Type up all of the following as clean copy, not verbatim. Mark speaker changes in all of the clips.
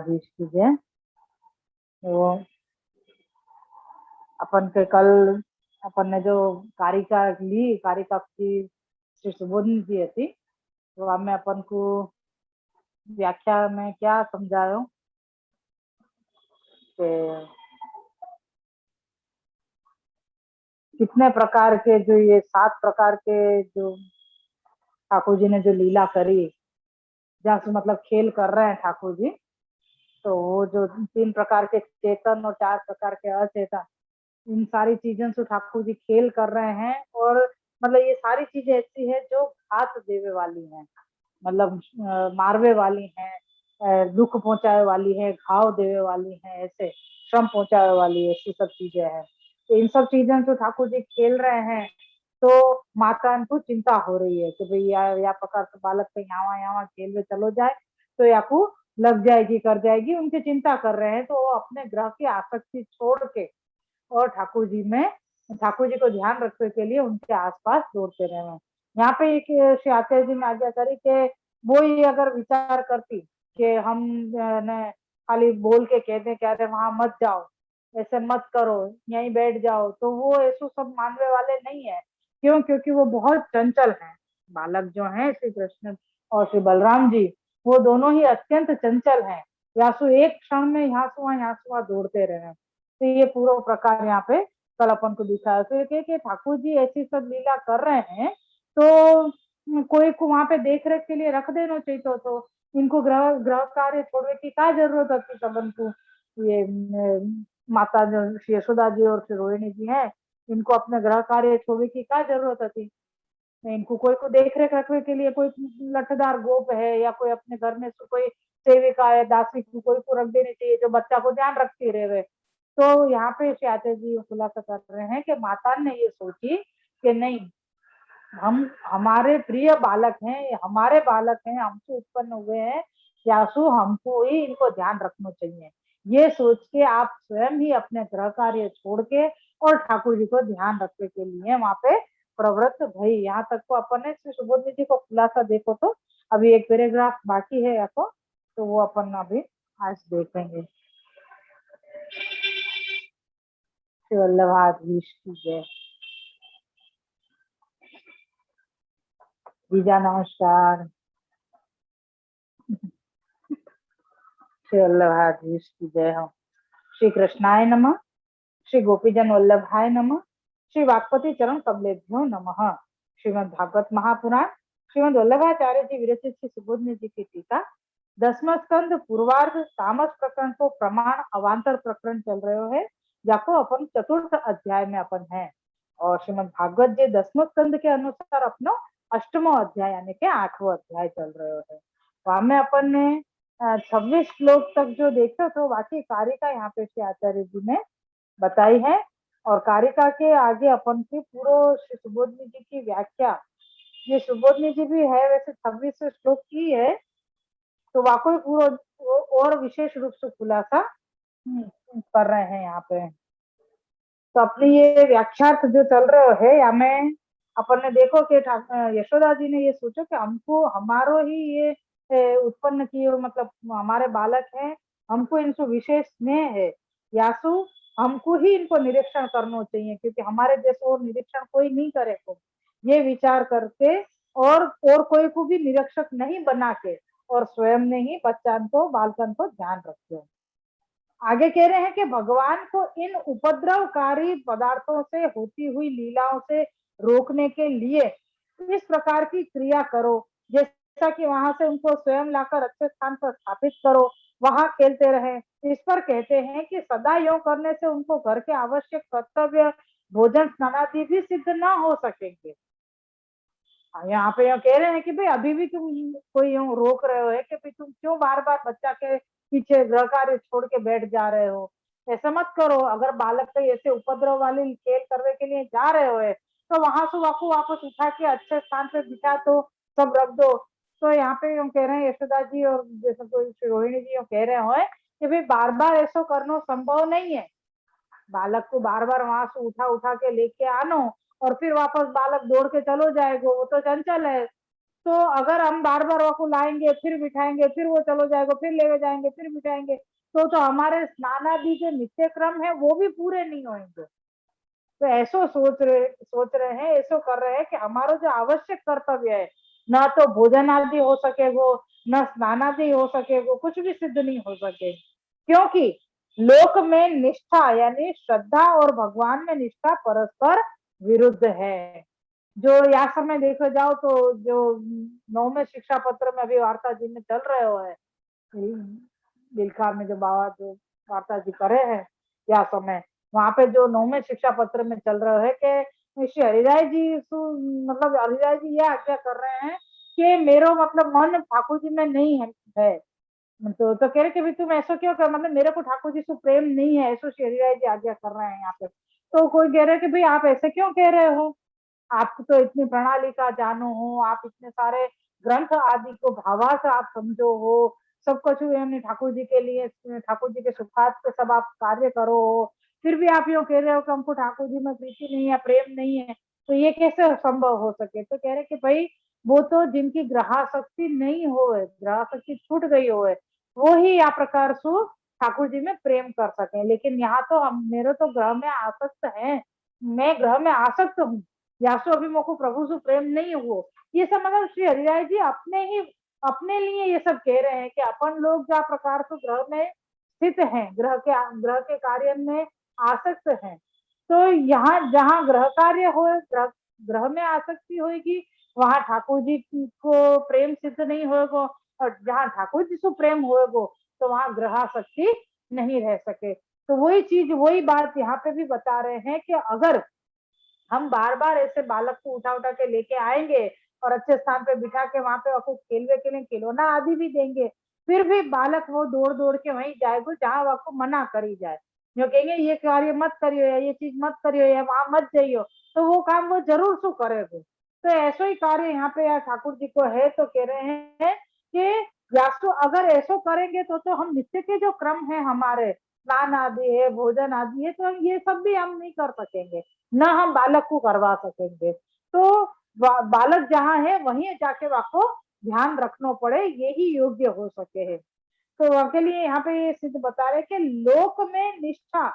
Speaker 1: वल्लभाधीश की जय। वो अपन के कल अपन ने जो कारिका ली, कारिका की श्री सुबोधनी जी थी, तो हमें अपन को व्याख्या में क्या समझायो कि कितने प्रकार के जो ये 7 प्रकार के जो ठाकुर जी ने जो लीला करी, जहाँ से मतलब खेल कर रहे हैं ठाकुर जी, तो वो जो 3 प्रकार के चेतन और 4 प्रकार के अचेतन, इन सारी चीजों से ठाकुर जी खेल कर रहे हैं। और मतलब ये सारी चीजें ऐसी है जो घात देवे वाली हैं, मतलब मारवे वाली हैं, दुख पहुंचाए वाली है, घाव देवे वाली है, ऐसे श्रम पहुंचाए वाली ऐसी सब चीजें हैं। तो इन सब चीजों से ठाकुर जी खेल रहे हैं, तो माता को चिंता हो रही है कि भाई या प्रकार से बालक पे यहाँ यहाँ खेल में चलो जाए तो या को लग जाएगी, कर जाएगी, उनकी चिंता कर रहे हैं। तो वो अपने ग्रह की आसक्ति छोड़ के और ठाकुर जी को ध्यान रखने के लिए उनके आसपास दौड़ते रहे हैं। यहाँ पे एक श्री आचार्य जी ने आज्ञा करी कि वो ही अगर विचार करती कि हम ने खाली बोल के कहते कि अरे वहां मत जाओ, ऐसे मत करो, यहीं बैठ जाओ, तो वो ऐसे सब मानने वाले नहीं है। क्यों? क्योंकि वो बहुत चंचल है। बालक जो है श्री कृष्ण और श्री बलराम जी, वो दोनों ही अत्यंत चंचल हैं। यासु एक क्षण में यहाँ से वहां दौड़ते रहे। तो ये पूरा प्रकार यहाँ पे कल अपन को दिखाया। तो कि ठाकुर जी ऐसी सब लीला कर रहे हैं, तो कोई को वहां पे देख रेख के लिए रख देना चाहिए। तो इनको ग्रह कार्य छोड़ने की क्या जरूरत होती सबन को। ये माता जो श्री यशोदा जी और श्री रोहिणी जी है, इनको अपने ग्रह कार्य छोड़ने की क्या जरूरत होती। इनको कोई को देख रेख रखने के लिए कोई लठदार गोप है या कोई अपने घर में कोई सेविका है, दासी को कोई को रख देनी चाहिए जो बच्चा को ध्यान रखती रहे। तो यहाँ पे श्री आचार्य जी खुलासा कर रहे हैं कि माता ने ये सोची कि नहीं, हम हमारे प्रिय बालक हैं, हमारे बालक हैं, हमसे उत्पन्न हुए हैं, यासु हमको ही इनको ध्यान रखना चाहिए। ये सोच के आप स्वयं ही अपने ग्रह कार्य छोड़ के और ठाकुर जी को ध्यान रखने के लिए वहां पे प्रवृत्त भई। यहाँ तक को अपन ने श्री सुबोधनी जी को खुलासा देखो तो अभी एक पैराग्राफ बाकी है, या तो वो अपन अभी आज देखेंगे। श्री वल्लभाधीश की जय। जीजा नमस्कार। श्री वल्लभाधीश की जय हो। श्री कृष्णाय नमः। श्री गोपीजन वल्लभाय नमः। श्री वाक्पति चरण कमलेभ्यो नमः। श्रीमद् भागवत महापुराण श्रीमद् वल्लभाचार्य जी विरचित श्री सुबोधनी जी की टीका 10वां स्कंद पूर्वार्ध तामस प्रकरण को प्रमाण अवांतर प्रकरण चल रहे है, जाको अपन 4th अध्याय में अपन है। और श्रीमद् भागवत जी 10वें स्कंद के अनुसार अपनो 8वां अध्याय यानी के 8वां अध्याय चल रहे है। वहां में अपन ने 26 श्लोक तक जो देखा तो बाकी कारिका यहाँ पे श्री आचार्य जी ने बताई है। और कारिका के आगे अपन की पूरा श्री सुबोधनी जी की व्याख्या, ये सुबोधनी जी भी है वैसे 26 श्लोक की है, तो वाकई पूरा और विशेष रूप से खुलासा कर रहे हैं यहाँ पे। तो अपनी ये व्याख्यार्थ जो चल रहे है, या में अपन ने देखो कि यशोदा जी ने ये सोचो कि हमको हमारो ही ये उत्पन्न किए, मतलब हमारे बालक हैं, हमको इनसे विशेष स्नेह है, यासु हमको ही इनको निरीक्षण करना चाहिए, क्योंकि हमारे जैसे और निरीक्षण कोई नहीं करे को, ये विचार करके और कोई को भी निरीक्षक नहीं बना के और स्वयं ने ही बच्चन को बालकन को ध्यान रखे। आगे कह रहे हैं कि भगवान को इन उपद्रवकारी पदार्थों से होती हुई लीलाओं से रोकने के लिए इस प्रकार की क्रिया करो, जैसा कि वहां से उनको स्वयं लाकर अच्छे स्थान पर स्थापित करो, वहां खेलते रहे। इस पर कहते हैं कि सदा योग करने से उनको घर के आवश्यक कर्तव्य भोजन स्नानादि भी सिद्ध न हो सकेंगे। यहाँ पे यह कह रहे हैं कि भाई अभी भी तुम कोई यूं रोक रहे हो है कि भाई तुम क्यों बार बार बच्चा के पीछे गृह कार्य छोड़ के बैठ जा रहे हो। ऐसा मत करो। अगर बालक को ऐसे उपद्रव वाले खेल करने के लिए जा रहे हो तो वहां से वाकू वापस उठा के अच्छे स्थान पे बिठा तो सब रख दो। तो यहाँ पे हम कह रहे हैं यशोदा जी और जैसे कोई रोहिणी जी कह रहे हो कि भाई बार बार ऐसा करना संभव नहीं है। बालक को बार बार वहां से उठा के लेके आनो और फिर वापस बालक दौड़ के चलो जाएगा, वो तो चंचल है। तो अगर हम बार बार वहाँ को लाएंगे, फिर बिठाएंगे, फिर वो चलो जाएगा, फिर ले जाएंगे, फिर बिठाएंगे, तो हमारे स्नानादि जो नित्य क्रम है वो भी पूरे नहीं होंगे। तो ऐसो सोच रहे हैं, ऐसो कर रहे हैं कि हमारा जो आवश्यक कर्तव्य है, ना तो भोजन आदि हो सकेगो, न स्नान आदि हो सकेगो, कुछ भी सिद्ध नहीं हो सके, क्योंकि लोक में निष्ठा यानी श्रद्धा और भगवान में निष्ठा परस्पर विरुद्ध है। जो या समय देखो जाओ तो जो 9वें शिक्षा पत्र में अभी वार्ता जी में चल रहे हो है, बिलखा में जो बाबा जो वार्ता जी करे हैं या समय, वहां पे जो 9वें शिक्षा पत्र में चल रहा है कि श्री हरिराय जी मतलब हरिराय जी ये आज्ञा कर रहे हैं कि मेरो मतलब मन ठाकुर जी में नहीं है। तो कह रहे कि भाई तुम ऐसा क्यों कर, मतलब मेरे को ठाकुर जी से प्रेम नहीं है, ऐसा श्री हरिराय जी आज्ञा कर रहे हैं यहाँ पे। तो कोई कह रहे कि भाई आप ऐसे क्यों कह रहे हो, आप तो इतनी प्रणाली का जानो हो, आप इतने सारे ग्रंथ आदि को भावार्थ आप समझो हो, सब कुछ यानी ठाकुर जी के लिए, ठाकुर जी के सुखार्थ पे सब आप कार्य करो हो, फिर भी आप यूँ कह रहे हो कि हमको ठाकुर जी में प्रीति नहीं है, प्रेम नहीं है, तो ये कैसे संभव हो सके। तो कह रहे कि भाई वो तो जिनकी ग्रहाशक्ति नहीं हो, ग्रहाशक्ति छूट गई हो, वो ही या प्रकार से ठाकुर जी में प्रेम कर सके, लेकिन यहाँ तो हम मेरे तो ग्रह में आसक्त है, मैं ग्रह में आसक्त हूँ, या तो अभी मेरे को प्रभु से प्रेम नहीं हुआ। ये सब मतलब श्री हरिराय जी अपने लिए ये सब कह रहे हैं कि अपन लोग जा प्रकार से ग्रह में स्थित हैं, ग्रह के कार्य में आसक्त हैं, तो यहाँ जहाँ ग्रह कार्य हो, ग्रह में आसक्ति होगी, वहां ठाकुर जी को प्रेम सिद्ध नहीं होगा, और जहाँ ठाकुर जी से प्रेम होगा तो वहां ग्रहाशक्ति नहीं रह सके। तो वही चीज वही बात यहाँ पे भी बता रहे हैं कि अगर हम बार बार ऐसे बालक को उठा उठा के लेके आएंगे और अच्छे स्थान पे बिठा के वहां पे आपको खेलवे के लिए खिलौना आदि भी देंगे, फिर भी बालक वो दौड़ दौड़ के वहीं जाएगा जहाँ आपको मना करी जाए, जो कहेंगे ये कार्य मत करियो या ये चीज मत करियो या वहां मत जाइयो, तो वो काम वो जरूर सु करेगा। तो ऐसा ही कार्य यहाँ पे यार ठाकुर जी को है, तो कह रहे हैं कि या तो अगर ऐसा करेंगे तो हम नित्य के जो क्रम है हमारे, स्नान आदि है, भोजन आदि है, तो ये सब भी हम नहीं कर सकेंगे, न हम बालक को करवा सकेंगे। तो बालक जहाँ है वहीं जाके आपको ध्यान रखना पड़े, यही योग्य हो सके है। तो के लिए यहाँ पे ये सिद्ध बता रहे कि लोक में निष्ठा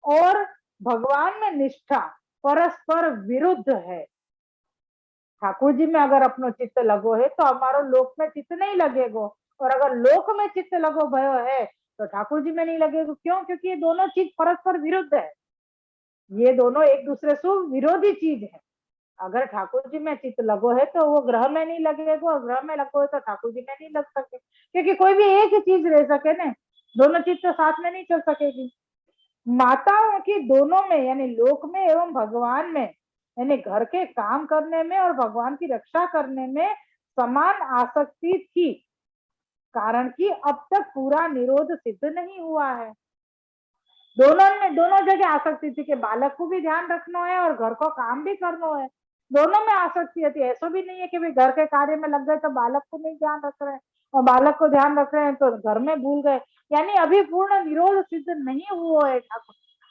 Speaker 1: और भगवान में निष्ठा परस्पर विरुद्ध है। ठाकुर जी में अगर अपनो चित्त लगो है तो हमारो लोक में चित्त नहीं लगेगो, और अगर लोक में चित्त लगो भयो है तो ठाकुर जी में नहीं लगेगा। क्यों? क्योंकि ये दोनों चीज परस्पर विरुद्ध है, ये दोनों एक दूसरे से विरोधी चीज है। अगर ठाकुर जी में चित्त लगो है तो वो ग्रह में नहीं लगेगा, और ग्रह में लगो है तो ठाकुर जी में नहीं लग सके, क्योंकि कोई भी एक ही चीज रह सके ना, दोनों चीज तो साथ में नहीं चल सकेगी। माताओं की दोनों में यानी लोक में एवं भगवान में, यानी घर के काम करने में और भगवान की रक्षा करने में समान आसक्ति थी, कारण कि अब तक पूरा निरोध सिद्ध नहीं हुआ है। दोनों जगह आसक्ति थी कि बालक को भी ध्यान रखना है और घर को काम भी करना है, दोनों में आसक्ति थी। ऐसा भी नहीं है कि भाई घर के कार्य में लग गए तो बालक को नहीं ध्यान रख रहे हैं, और बालक को ध्यान रख रहे हैं तो घर में भूल गए, यानी अभी पूर्ण निरोध सिद्ध नहीं हुआ है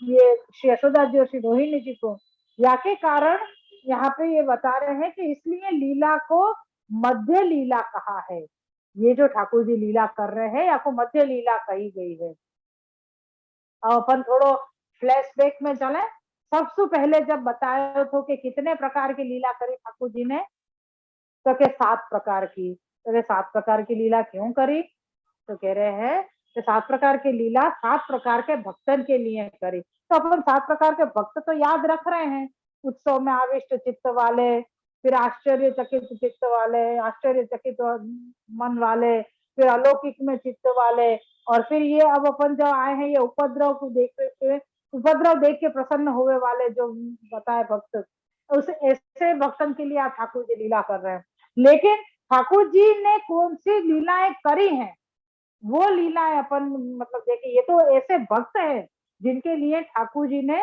Speaker 1: ये श्री यशोदा जी और श्री रोहिणी जी को। या के कारण यहाँ पे ये बता रहे हैं कि इसलिए लीला को मध्य लीला कहा है, ये जो ठाकुर जी लीला कर रहे हैं या को मध्य लीला कही गई है। अपन थोड़ो फ्लैशबैक में चले, सबसे पहले जब बताया तो कि कितने प्रकार की लीला करी ठाकुर जी ने, तो के 7 प्रकार की। तो 7 प्रकार की लीला क्यों करी, तो कह रहे हैं कि 7 प्रकार की लीला 7 प्रकार के भक्तन के लिए करी। तो अपन 7 प्रकार के भक्त तो याद रख रहे हैं, उत्सव में आविष्ट चित्त वाले, फिर आश्चर्यचकित चित्त वाले, आश्चर्यचकित मन वाले, फिर अलौकिक में चित्त वाले, और फिर ये अब अपन जो आए हैं ये उपद्रव को देखते हुए, उपद्रव देख के प्रसन्न हुए वाले जो बताए भक्त, उस ऐसे भक्तन के लिए आप ठाकुर जी लीला कर रहे हैं। लेकिन ठाकुर जी ने कौन सी लीलाएं करी हैं, वो लीलाएं अपन मतलब देखिए, ये तो ऐसे भक्त हैं जिनके लिए ठाकुर जी ने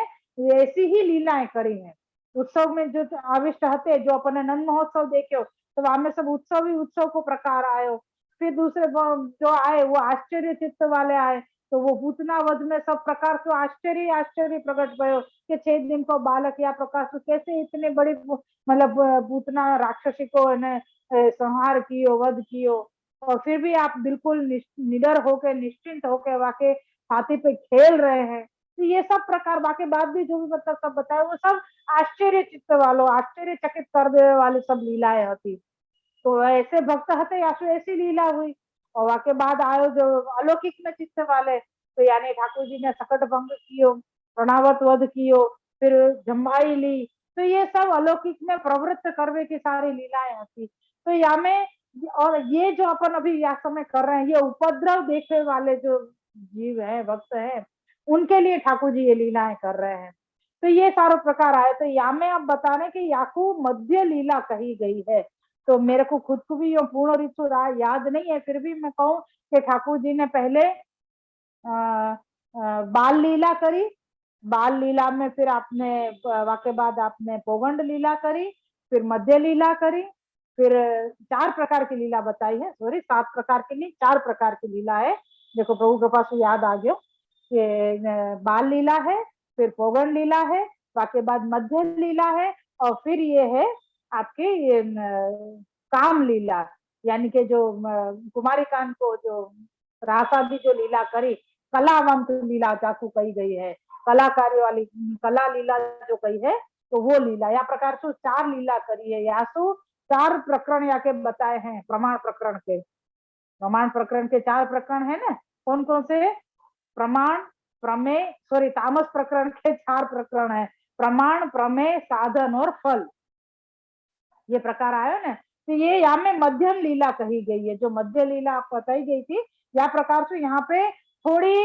Speaker 1: ऐसी ही लीलाएं करी हैं। उत्सव में जो आविष्ट होते, जो अपन नंद महोत्सव देखे तो वहां में सब उत्सव ही उत्सव को प्रकार आयो, फिर दूसरे जो आए वो आश्चर्य चित्त वाले आए, तो वो पूतना वध में सब प्रकार से आश्चर्य आश्चर्य प्रकट भयो कि 6 दिन को बालक या प्रकाश कैसे इतने बड़े मतलब पूतना राक्षसी को संहार कियो वध कियो, और फिर भी आप बिल्कुल निडर होके निश्चिंत होके वाके छाती पे खेल रहे हैं। तो ये सब प्रकार बाकी बात भी जो भी मतलब सब बताया वो सब आश्चर्य चित्त वालों आश्चर्यचकित कर देने वाली सब लीलाएं होती। तो ऐसे भक्त हते यासु ऐसी लीला हुई। और वाके बाद आयो जो अलौकिक में चित्त वाले, तो यानी ठाकुर जी ने सकट भंग कियो, प्रणावत वध कियो, फिर जम्भाई ली, तो ये सब अलौकिक में प्रवृत्त करवे की सारी लीलाएं होती। तो या में और ये जो अपन अभी या समय कर रहे हैं ये उपद्रव देखने वाले जो जीव है भक्त है उनके लिए ठाकुर जी ये लीलाएं कर रहे हैं। तो ये सारे प्रकार आए। तो या में आप बता रहे कि याकू मध्य लीला कही गई है। तो मेरे को खुद को भी ये पूर्ण ऋतु याद नहीं है, फिर भी मैं कहूँ कि ठाकुर जी ने पहले बाल लीला करी, बाल लीला में फिर आपने वाके बाद आपने पोगंड लीला करी, फिर मध्य लीला करी, फिर 4 प्रकार की लीला बताई है, सॉरी 7 प्रकार की नहीं 4 प्रकार की लीला है। देखो प्रभु के पास याद आ गयो कि बाल लीला है, फिर पोगंड लीला है, वाके बाद मध्य लीला है, और फिर ये है आपकी ये काम लीला, यानी कि जो कुमारी कान को जो रासादी जो लीला करी, कलावंत लीला जाकू कही गई है, कलाकारी वाली कला लीला जो कही है, तो वो लीला या प्रकार से 4 लीला करी है। यासु 4 प्रकरण या के बताए हैं प्रमाण प्रकरण के। प्रमाण प्रकरण के 4 प्रकरण है ना, कौन कौन से? प्रमाण, प्रमेय, सॉरी तामस प्रकरण के 4 प्रकरण है, प्रमाण, प्रमेय, साधन और फल, ये प्रकार आयो ना। तो ये यहाँ में मध्यम लीला कही गई है, जो मध्य लीला आपको बताई गई थी, या प्रकार से यहाँ पे थोड़ी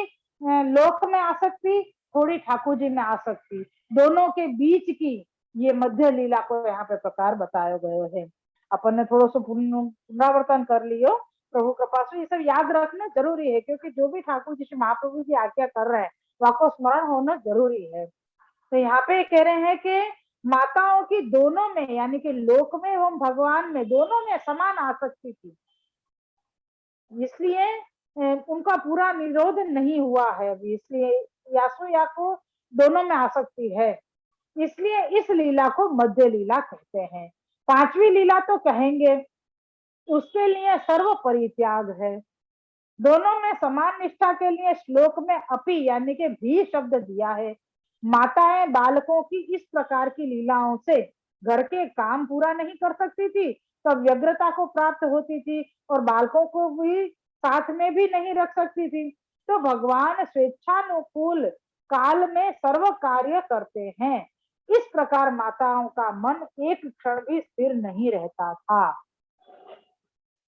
Speaker 1: लोक में आसक्ति, थोड़ी ठाकुर जी में आसक्ति, दोनों के बीच की ये मध्य लीला को यहाँ पे प्रकार बताया गए है। अपन ने थोड़ा सा पुनरावर्तन कर लियो प्रभु कृपा से, ये सब याद रखना जरूरी है, क्योंकि जो भी ठाकुर जी महाप्रभु की आज्ञा कर रहे हैं वह स्मरण होना जरूरी है। तो यहाँ पे कह रहे हैं कि माताओं की दोनों में यानी कि लोक में एवं भगवान में दोनों में समान आसक्ति थी, इसलिए उनका पूरा निरोध नहीं हुआ है अभी, इसलिए यासु या को दोनों में आसक्ति है, इसलिए इस लीला को मध्य लीला कहते हैं। 5वीं लीला तो कहेंगे उसके लिए सर्व परित्याग है। दोनों में समान निष्ठा के लिए श्लोक में अपि यानी कि भी शब्द दिया है। माताएं बालकों की इस प्रकार की लीलाओं से घर के काम पूरा नहीं कर सकती थी, तो व्यग्रता को प्राप्त होती थी, और बालकों को भी साथ में भी नहीं रख सकती थी। तो भगवान स्वेच्छानुकूल काल में सर्व कार्य करते हैं, इस प्रकार माताओं का मन एक क्षण भी स्थिर नहीं रहता था।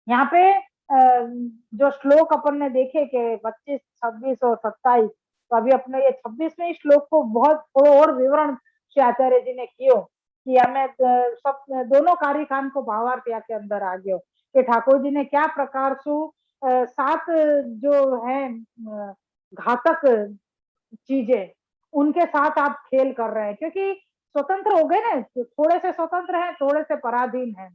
Speaker 1: यहाँ पे जो श्लोक अपन ने देखे कि 25, 26 और 27, तो अभी अपने ये 26वें श्लोक को बहुत और विवरण श्री आचार्य जी ने कियो कि हमें सब दोनों कार्यकान को भावार्थ या के अंदर आ गयो कि ठाकुर जी ने क्या प्रकार से 7 जो है घातक चीजें उनके साथ आप खेल कर रहे हैं, क्योंकि स्वतंत्र हो गए ना, थोड़े से स्वतंत्र हैं थोड़े से पराधीन हैं।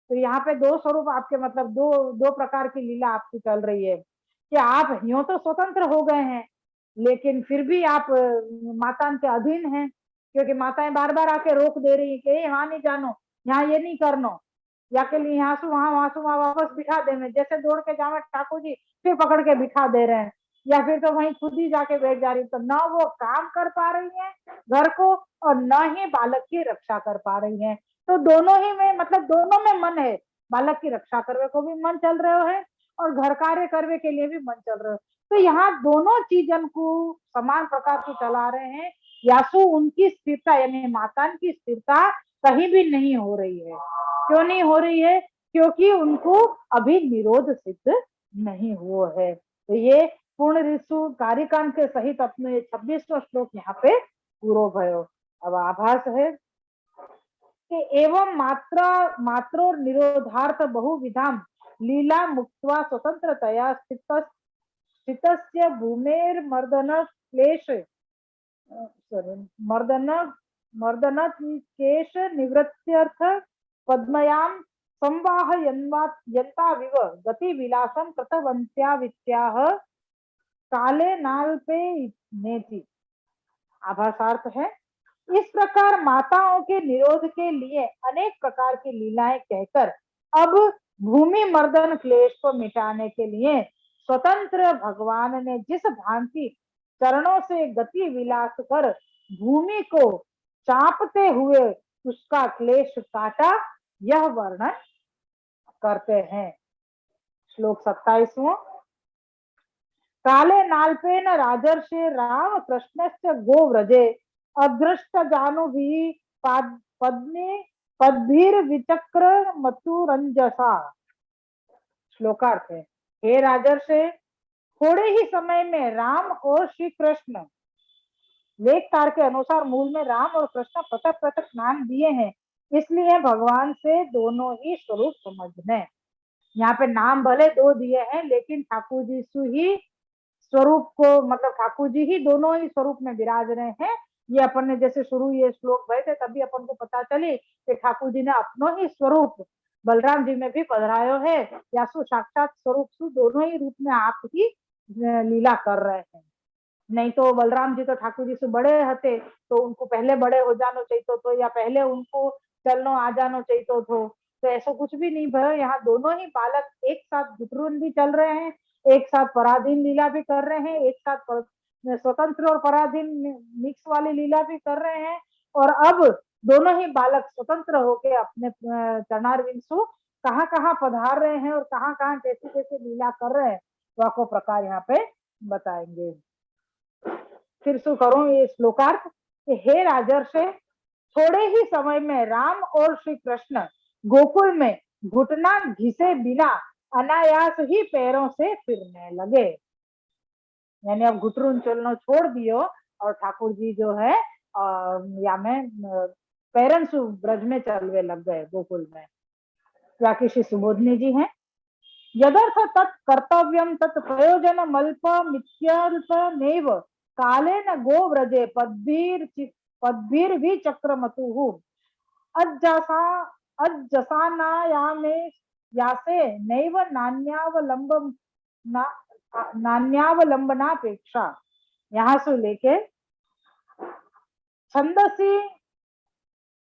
Speaker 1: तो यहाँ पे 2 स्वरूप आपके मतलब दो प्रकार की लीला आपकी चल रही है कि आप यूं तो स्वतंत्र हो गए हैं लेकिन फिर भी आप माता के अधीन हैं, क्योंकि माताएं बार बार आके रोक दे रही है कि यहाँ नहीं जानो, यहाँ ये नहीं करनो, या के लिए यहाँ से वहां वापस बिठा देंगे, जैसे दौड़ के जावे ठाकुर जी फिर पकड़ के बिठा दे रहे हैं, या फिर तो वहीं खुद ही जाके बैठ जा रही, तो ना वो काम कर पा रही है घर को और न ही बालक की रक्षा कर पा रही है। तो दोनों ही में मतलब दोनों में मन है, बालक की रक्षा करने को भी मन चल रहे है और घर कार्य करने के लिए भी मन चल रहे हो, तो यहाँ दोनों चीजन को समान प्रकार से चला रहे हैं। यासु उनकी स्थिरता यानी माता की स्थिरता कहीं भी नहीं हो रही है। क्यों नहीं हो रही है? क्योंकि उनको अभी निरोध सिद्ध नहीं हुआ है। तो ये पूर्ण ऋतु कार्यकांड के सहित अपने 26वां श्लोक यहाँ पे पूरो भयो। अब आभास है कि एवं मात्रो निरोधार्थ बहुविधाम लीला मुक्त्वा स्वतंत्रतया स्थितस्य भूमेर मर्दन क्लेश मर्दन केश निवृत्त्यर्थ पद्मयाम संवाहयन्ता विव गति विलासम कृतवन्त्या वित्याह काले नाल पे नेति। आभासार्थ है, इस प्रकार माताओं के निरोध के लिए अनेक प्रकार की लीलाएं कहकर अब भूमि मर्दन क्लेश को मिटाने के लिए स्वतंत्र भगवान ने जिस भांति चरणों से गति विलास कर भूमि को चापते हुए उसका क्लेश काटा, यह वर्णन करते हैं। श्लोक 27वां। काले नाल्पेन राजर्षे राम कृष्णश्च गोव्रजे अदृष्ट जानुभि पद्मे पद्भीर विचक्र मतुरंजसा। श्लोकार्थ है, हे राजर्षे, थोड़े ही समय में राम और श्री कृष्ण, लेखकार के अनुसार मूल में राम और कृष्ण पृथक पृथक नाम दिए हैं, इसलिए भगवान से दोनों ही स्वरूप समझने। यहाँ पे नाम भले दो दिए हैं, लेकिन ठाकुर जी ही स्वरूप को, मतलब ठाकुर जी ही दोनों ही स्वरूप में विराज रहे हैं। ये अपन ने जैसे शुरू ये श्लोक भरे थे तभी अपन को पता चले कि ठाकुर जी ने अपनो ही स्वरूप बलराम जी में भी पधरायो है, या सु साक्षात स्वरूप सु दोनों ही रूप में आप ही लीला कर रहे हैं। नहीं तो बलराम जी तो ठाकुर जी से बड़े हते, तो उनको पहले बड़े हो जानो चाहिए तो या पहले उनको चलनो आ जानो चाहिए तो ऐसा कुछ भी नहीं भयो। यहाँ दोनों ही बालक एक साथ गुटरून भी चल रहे हैं, एक साथ पराधीन लीला भी कर रहे हैं, एक साथ स्वतंत्र और पराधीन मिक्स वाली लीला भी कर रहे हैं। और अब दोनों ही बालक स्वतंत्र होके अपने चरणारविंद कहाँ कहाँ पधार रहे हैं और कहाँ कहाँ कैसे कैसे लीला कर रहे हैं, वह प्रकार यहाँ पे बताएंगे। फिर सु करूं ये श्लोकार्थ, हे राजर्षे, थोड़े ही समय में राम और श्री कृष्ण गोकुल में घुटना घिसे बिना अनायास ही पैरों से फिरने लगे। यानी अब घुटरून चलना छोड़ दियो और ठाकुर जी जो है या में पैरन सु ब्रज में चलवे लग गए गोकुल में। बाकी श्री सुबोधनी जी हैं, यदर्थ तत् कर्तव्यम तत् प्रयोजन मल्प मित्यल्पमेव कालेन गो व्रजे पद्भीर भी चक्रमतु अज्जसा अज्जसानायामे यासे नैव नान्यावलंबनापेक्षा। यहाँ से लेके छंदसी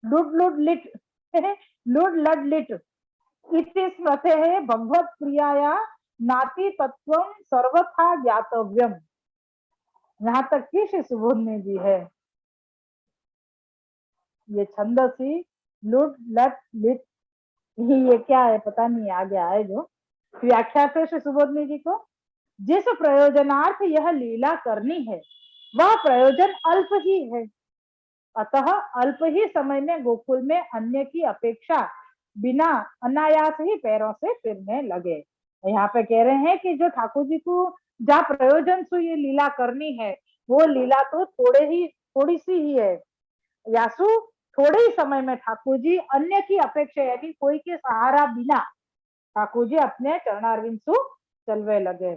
Speaker 1: लुड लुड लिट लुड लड लिट इति स्मृते है भगवत प्रियाया नाति तत्वम सर्वथा ज्ञातव्यम। यहाँ तक कि श्री सुबोधनी जी है, ये छंदसी लुड लट लिट ये क्या है पता नहीं, आ गया है जो व्याख्या पे श्री सुबोधनी जी को। जिस प्रयोजनार्थ यह लीला करनी है वह प्रयोजन अल्प ही है, अतः अल्प ही समय में गोकुल में अन्य की अपेक्षा बिना अनायास ही पैरों से फिरने लगे। यहाँ पे कह रहे हैं कि जो ठाकुर जी को जहाँ प्रयोजन से ये लीला करनी है वो लीला तो थोड़ी सी ही है, यासु थोड़े ही समय में ठाकुर जी अन्य की अपेक्षा यानी कोई के सहारा बिना ठाकुर जी अपने चरणारविंद सु चलवे लगे।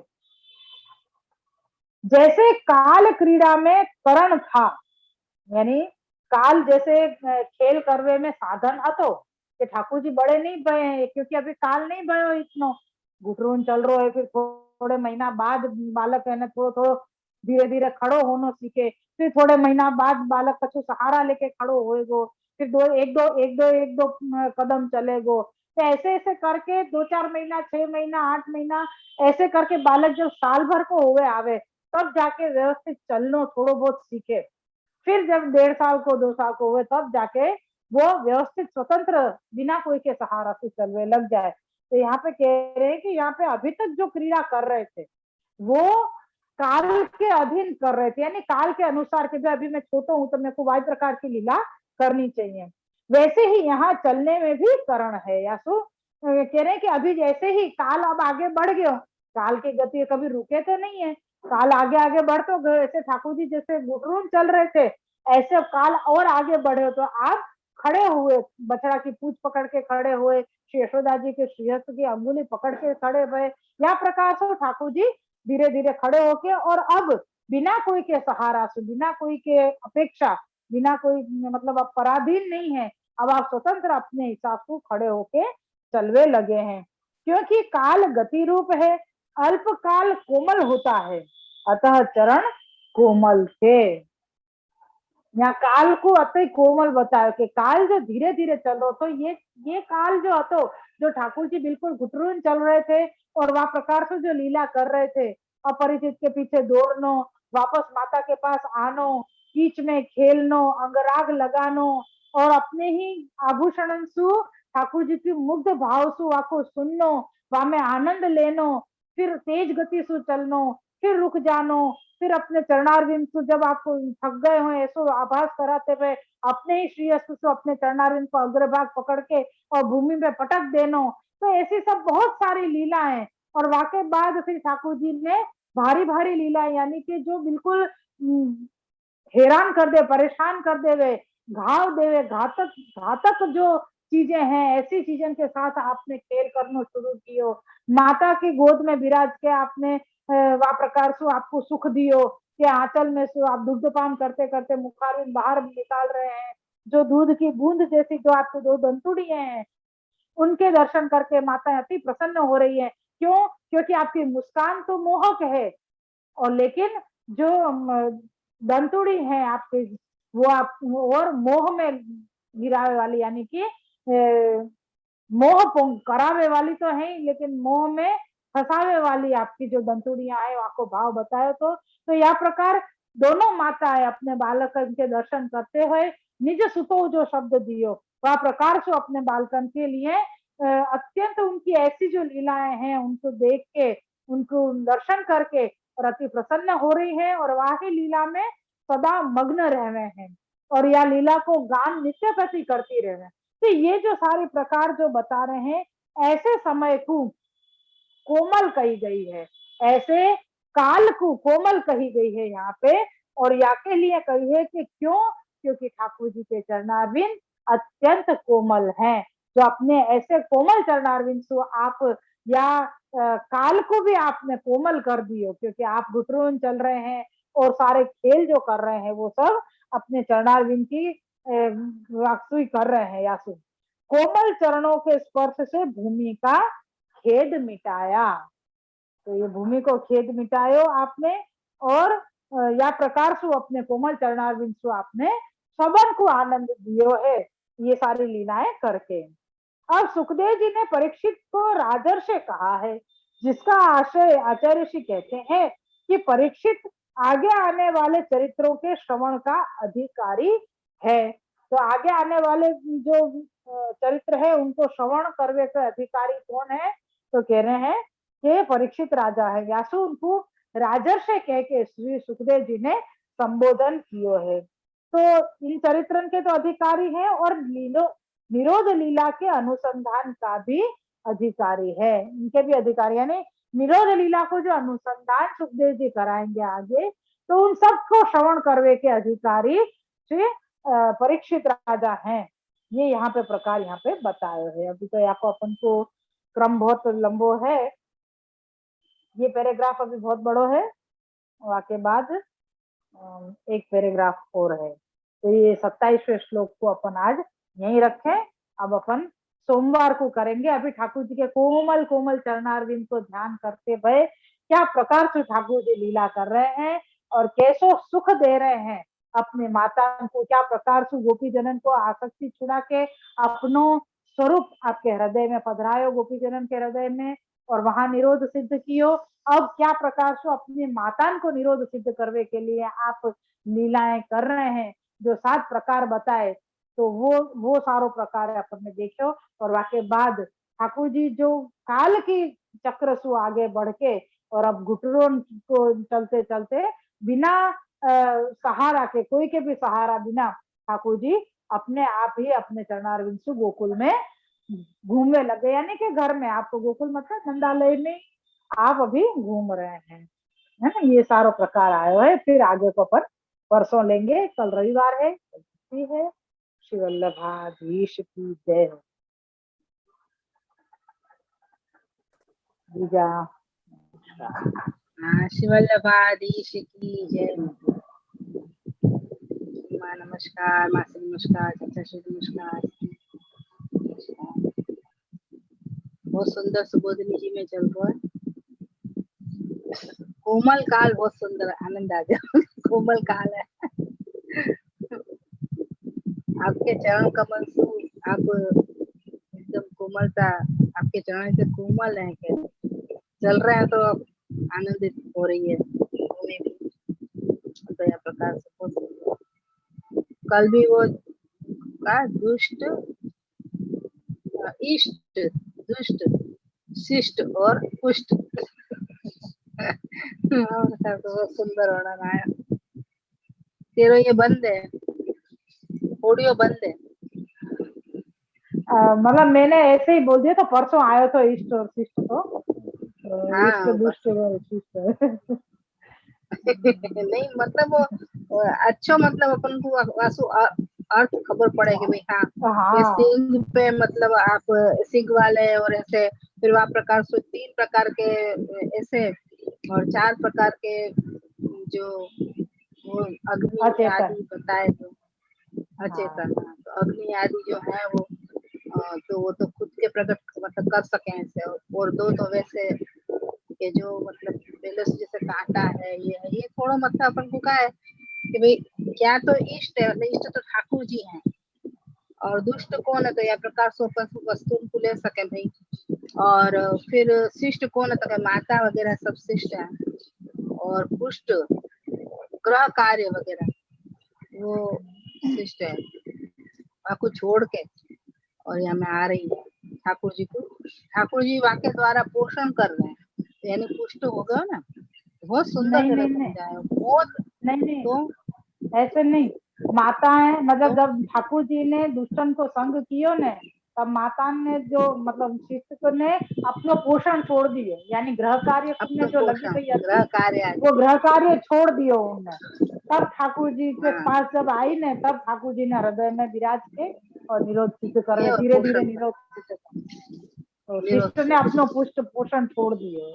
Speaker 1: जैसे काल क्रीड़ा में करण था, यानी काल जैसे खेल करवे में साधन हतो कि ठाकुर जी बड़े नहीं भये हैं, क्योंकि अभी काल नहीं भयो इतनो घुटरून चल रहा है। फिर थोड़े महीना बाद बालक है ना थोड़ो धीरे धीरे खड़ो होनो सीखे, फिर थोड़े महीना बाद बालक कछु सहारा लेके खड़ो होएगो, फिर एक दो कदम चलेगो। तो ऐसे ऐसे करके 2-4 महीना 6 महीना 8 महीना ऐसे करके बालक जब साल भर को हुए आवे तब जाके व्यवस्थित चलनो थोड़ो बहुत सीखे। फिर जब 1.5 साल को 2 साल को हुए तब जाके वो व्यवस्थित स्वतंत्र बिना कोई के सहारा से चलने लग जाए। तो यहाँ पे कह रहे हैं कि यहाँ पे अभी तक जो क्रीड़ा कर रहे थे वो काल के अधीन कर रहे थे, यानी काल के अनुसार के अभी मैं छोटा हूं तो मेरे को वाई प्रकार की लीला करनी चाहिए, वैसे ही यहाँ चलने में भी करण है। या सो कह रहे हैं कि अभी जैसे ही काल अब आगे बढ़ गयो, काल की गति कभी रुके तो नहीं है, काल आगे आगे बढ़ तो गए। ऐसे ठाकुर जी जैसे घुटरून चल रहे थे ऐसे काल और आगे बढ़े तो आप खड़े हुए, बछड़ा की पूछ पकड़ के खड़े हुए, श्री यशोदा जी के श्रीहस्त की अंगुली पकड़ के खड़े हुए, या प्रकार से ठाकुर जी धीरे धीरे खड़े होके और अब बिना कोई के सहारा से बिना कोई के अपेक्षा बिना कोई मतलब अब पराधीन नहीं है, अब आप स्वतंत्र अपने हिसाब से खड़े होके चलवे लगे हैं। क्योंकि काल गति रूप है, अल्प काल कोमल होता है, अतः चरण कोमल थे। यहाँ काल को अति कोमल बताया कि काल जो धीरे धीरे चल रहा, तो ये काल जो હતો, जो ठाकुर जी बिल्कुल घुटरून चल रहे थे और वह प्रकार से जो लीला कर रहे थे, अपरिचित के पीछे दौड़नो, वापस माता के पास आनो, बीच में खेलनो, अंगराग लगानो और अपने ही आभूषण सु ठाकुर जी की मुग्ध भाव सु आको सुननो, वहां में आनंद लेनो, फिर तेज गति सु चलनो, फिर रुक जानो, फिर अपने चरणारविंद को जब आप थक गए हो ऐसो आभास कराते हुए अपने ही श्री अस्तु से अपने चरणारविंद को अग्रभाग पकड़ के और भूमि में पटक देनो। तो ऐसी सब बहुत सारी लीला है। और वाके बाद फिर ठाकुर जी ने भारी भारी लीला यानी कि जो बिल्कुल हैरान कर दे, परेशान कर देवे, घाव देवे, घातक घातक जो चीजें हैं, ऐसी चीजों के साथ आपने खेल करना शुरू कियो। माता की गोद में विराज के आपने वा प्रकार से आपको सुख दियो कि आंचल में से आप दुग्धपान करते करते मुखारविंद बाहर निकाल रहे हैं, जो दूध की बूंद जैसी जो आपके दो दंतुड़ियां हैं, उनके दर्शन करके माता अति प्रसन्न हो रही है। क्यों? क्योंकि आपकी मुस्कान तो मोहक है, और लेकिन जो दंतुड़ी है आपके, वो आप और मोह में गिरावे वाली, यानी कि मोह करावे वाली तो है, लेकिन मोह में फसावे वाली आपकी जो दंतुड़ियां है, आपको भाव बताए तो यह प्रकार दोनों माताएं अपने बालक के दर्शन करते हुए निज सुतो जो शब्द दियो, वह प्रकार से अपने बालकन के लिए अत्यंत उनकी ऐसी जो लीलाएं हैं उनको देख के, उनको दर्शन करके और अति प्रसन्न हो रही है, और वही लीला में सदा मग्न रह रहे हैं और यह लीला को गान नित्य प्रति करती रहे हैं। तो ये जो सारे प्रकार जो बता रहे हैं, ऐसे समय को कोमल कही गई है, ऐसे काल को कोमल कही गई है यहाँ पे। और या के लिए कही है कि क्यों? क्योंकि ठाकुर जी के चरणारविंद अत्यंत कोमल हैं, जो अपने ऐसे कोमल चरणारविंद को आप या काल को भी आपने कोमल कर दियो, क्योंकि आप घुटरून चल रहे हैं और सारे खेल जो कर रहे हैं वो सब अपने चरणारविंद की वाक्सुई कर रहे हैं। यासु कोमल चरणों के स्पर्श से भूमि का खेद मिटाया, तो ये भूमि को खेद मिटायो आपने, और या प्रकार से अपने कोमल चरणारविंद से आपने सबन को आनंद दियो है, ये सारी लीलाएं करके। अब सुखदेव जी ने परीक्षित को राजर्ष कहा है, जिसका आशय आचार्य श्री कहते हैं कि परीक्षित आगे आने वाले चरित्रों के श्रवण का अधिकारी है। तो आगे आने वाले जो चरित्र है उनको श्रवण करने के अधिकारी कौन है? तो कह रहे हैं कि परीक्षित राजा है। व्यासु उनको राजर्ष कह के श्री सुखदेव जी ने संबोधन किया है। तो इन चरित्रन के तो अधिकारी है और निरोध लीला के अनुसंधान का भी अधिकारी है, इनके भी अधिकारी, यानी निरोध लीला को जो अनुसंधान सुखदेव जी कराएंगे आगे, तो उन सबको श्रवण करवे के अधिकारी श्री परीक्षित राजा हैं। ये यहाँ पे प्रकार यहाँ पे बताए है। अभी तो यहाँ को अपन को क्रम बहुत लंबो है, ये पैराग्राफ अभी बहुत बड़ो है, वाके बाद एक पैराग्राफ और है। तो ये 27वें श्लोक को अपन आज यहीं रखें। अब अपन सोमवार को करेंगे। अभी ठाकुर जी के कोमल कोमल चरणारविंद को ध्यान करते हुए क्या प्रकार से ठाकुर जी लीला कर रहे हैं और कैसो सुख दे रहे हैं अपने माता को, क्या प्रकार से गोपी जनन को आसक्ति छुड़ा के अपनो स्वरूप आपके हृदय में पधरायो, गोपी जनन के हृदय में, और वहां निरोध सिद्ध कियो। अब क्या प्रकार से अपनी माता को निरोध सिद्ध करने के लिए आप लीलाएं कर रहे हैं, जो 7 प्रकार बताए, तो वो सारो प्रकार अपन ने देखो। और वाके बाद ठाकुर जी जो काल की चक्र सु आगे बढ़ के और अब घुटनों को चलते चलते बिना सहारा के, कोई के भी सहारा बिना, ठाकुर जी अपने आप ही अपने चरणारविंद से गोकुल में घूमने लगे, यानी कि घर में, आपको गोकुल मतलब नंदालय में आप अभी घूम रहे हैं, है ना। ये सारो प्रकार आयो है। फिर आगे को पर परसों लेंगे, कल रविवार है, है। श्री वल्लभाधीश की जय।
Speaker 2: श्री वल्लभाधीश की जय। माँ नमस्कार, मासी नमस्कार, चाचा श्री नमस्कार। बहुत सुंदर सुबोधनी जी में चल रहा है। कोमल काल बहुत सुंदर, आनंद आ गया। कोमल काल है। आपके चरण कमल से आप एकदम कोमलता, आपके चरण से कोमल है, क्या चल रहे हैं तो अब आनंदित हो रही है उन्हें भी। तो यह प्रकार से बहुत सुंदर। कल भी वो का दुष्ट, इष्ट, दुष्ट, शिष्ट और पुष्ट। बहुत सुंदर वर्णन आया। तेरो ये बंद है, ऑडियो बंद है।
Speaker 1: मतलब मैंने ऐसे ही बोल दिया था, परसों आयो तो इष्ट और शिष्ट तो इष्ट
Speaker 2: हाँ बस।
Speaker 1: दुष्ट और शिष्ट।
Speaker 2: नहीं मतलब वो अच्छा, मतलब अपन को वासु अर्थ खबर पड़े कि भाई हाँ ये
Speaker 1: हाँ
Speaker 2: सिंह पे मतलब आप सिंह वाले, और ऐसे फिर वह प्रकार से 3 प्रकार के ऐसे, और 4 प्रकार के जो वो अग्नि
Speaker 1: अचेतन।
Speaker 2: आदि बताए जो
Speaker 1: हाँ
Speaker 2: अचेतन। हाँ, तो अग्नि आदि जो है वो तो वो तो खुद के प्रकट मतलब कर सके ऐसे, और 2 तो वैसे कि जो मतलब पहले से जैसे कांटा है, ये है, ये थोड़ा मतलब अपन को क्या है कि भाई क्या तो इष्ट है, मतलब इष्ट तो ठाकुर जी हैं, और दुष्ट कौन है तो यह प्रकार से अपन वस्तु को ले सके भाई। और फिर शिष्ट कौन है तो क्या माता वगैरह सब शिष्ट है, और पुष्ट ग्रह कार्य वगैरह वो शिष्ट है। आपको छोड़ के और यहाँ मैं आ रही है ठाकुर जी को, ठाकुर जी वाक्य द्वारा पोषण कर रहे हैं, तो यानी पुष्ट हो गया ना। बहुत सुंदर
Speaker 1: नहीं
Speaker 2: तरह
Speaker 1: नहीं नहीं
Speaker 2: समझाया बहुत।
Speaker 1: नहीं नहीं,
Speaker 2: तो
Speaker 1: ऐसे नहीं। माताएं
Speaker 2: तो
Speaker 1: मतलब जब ठाकुर जी ने दुष्टन को संग कियो ने, तब माता ने जो मतलब शिष्य को ने अपनो पोषण छोड़ दियो, यानी गृह कार्य
Speaker 2: अपना
Speaker 1: में जो लगी
Speaker 2: पोषण
Speaker 1: गई
Speaker 2: ग्रह
Speaker 1: थी
Speaker 2: कार्य
Speaker 1: वो
Speaker 2: आदि।
Speaker 1: गृह कार्य छोड़ दियो उन्होंने। तब ठाकुर जी के
Speaker 2: हाँ
Speaker 1: पास जब आई ने, तब ठाकुर जी ने हृदय में विराज के और निरोध सिद्ध कर
Speaker 2: ये
Speaker 1: रहे,
Speaker 2: और
Speaker 1: धीरे धीरे
Speaker 2: पोषण कर,
Speaker 1: निरोध सिद्ध कर। तो शिष्य ने
Speaker 2: निरोध
Speaker 1: अपनो पुष्ट पोषण छोड़ दियो।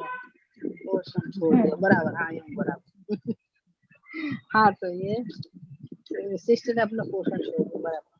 Speaker 2: पोषण छोड़ दिया, बराबर। हाँ ये बराबर। हाँ तो ये शिष्ट ने अपना पोषण छोड़ दिया, बराबर।